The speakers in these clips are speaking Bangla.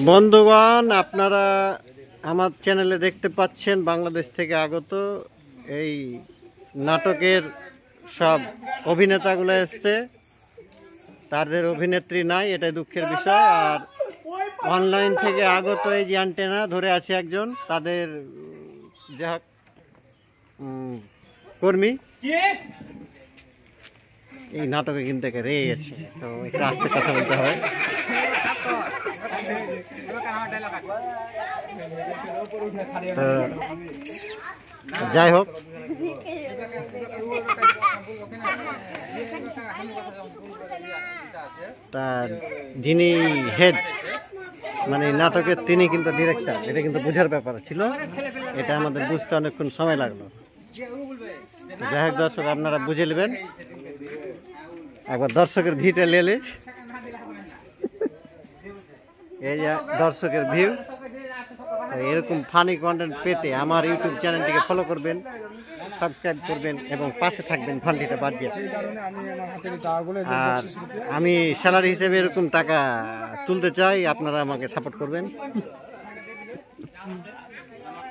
বন্ধুগণ, আপনারা আমার চ্যানেলে দেখতে পাচ্ছেন বাংলাদেশ থেকে আগত এই নাটকের সব অভিনেতাগুলো এসছে। তাদের অভিনেত্রী নাই, এটাই দুঃখের বিষয়। আর অনলাইন থেকে আগত এই যে অ্যান্টেনা ধরে আছে একজন, তাদের যা কর্মী এই নাটকে কিন্তু রেগে গেছে, তো একটু আস্তে কথা বলতে হয়। যাই হোক, তার যিনি হেড মানে নাটকের তিনি কিন্তু ডিরেক্টর, এটা কিন্তু বোঝার ব্যাপার ছিল, এটা আমাদের বুঝতে অনেকক্ষণ সময় লাগলো। যাই হোক দর্শক, আপনারা বুঝে নেবেন, একবার দর্শকের ভিউটা লেলে, এই যে দর্শকের ভিউ। এরকম ফানি কন্টেন্ট পেতে আমার ইউটিউব চ্যানেলটিকে ফলো করবেন, সাবস্ক্রাইব করবেন এবং পাশে থাকবেন ঘন্টিটা বাজিয়ে। আর আমি স্যালারি হিসেবে এরকম টাকা তুলতে চাই, আপনারা আমাকে সাপোর্ট করবেন,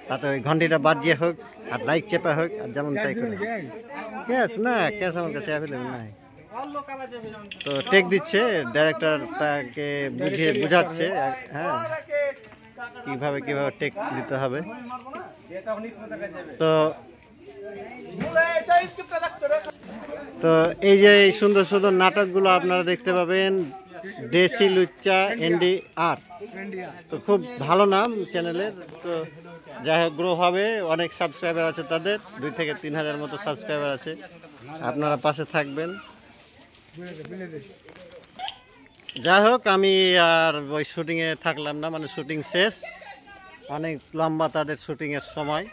তাতে ওই ঘন্টিটা বাজিয়ে হোক আর লাইক চেপা হোক আর যেমন তাই করে। ক্যাশ না, ক্যাশ আমার কাছে অ্যাভেলেবল নাই। তো টেক দিচ্ছে ডাইরেক্টর, তাকে বুঝাচ্ছে হ্যাঁ কিভাবে টেক দিতে হবে। তো এই যে এই সুন্দর সুন্দর নাটকগুলো আপনারা দেখতে পাবেন, দেশি লুচ্চা NDR। তো খুব ভালো নাম চ্যানেলের। তো যাই হোক, গ্রো হবে, অনেক সাবস্ক্রাইবার আছে তাদের, 2 থেকে 3 হাজার মতো সাবস্ক্রাইবার আছে। আপনারা পাশে থাকবেন। যাই হোক, আমি আর ওই শুটিংয়ে থাকলাম না, মানে শুটিং শেষ, অনেক লম্বা তাদের শুটিংয়ের সময়,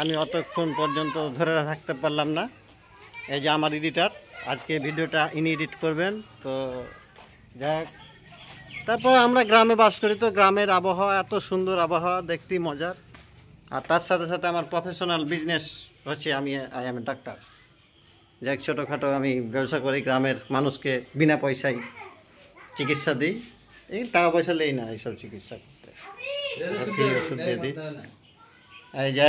আমি অতক্ষণ পর্যন্ত ধরে থাকতে পারলাম না। এই যে আমার এডিটার, আজকে ভিডিওটা ইনি এডিট করবেন। তো যাই হোক, তারপর আমরা গ্রামে বাস করি, তো গ্রামের আবহাওয়া এত সুন্দর আবহাওয়া, দেখতেই মজার। আর তার সাথে সাথে আমার প্রফেশনাল বিজনেস হচ্ছে, আমি ডাক্তার। যাই হোক, ছোটোখাটো আমি ব্যবসা করি, গ্রামের মানুষকে বিনা পয়সায় চিকিৎসা দিই। এই টাকা পয়সা নেই না এইসব চিকিৎসা করতে, ওষুধ দিয়ে দিই। এই যে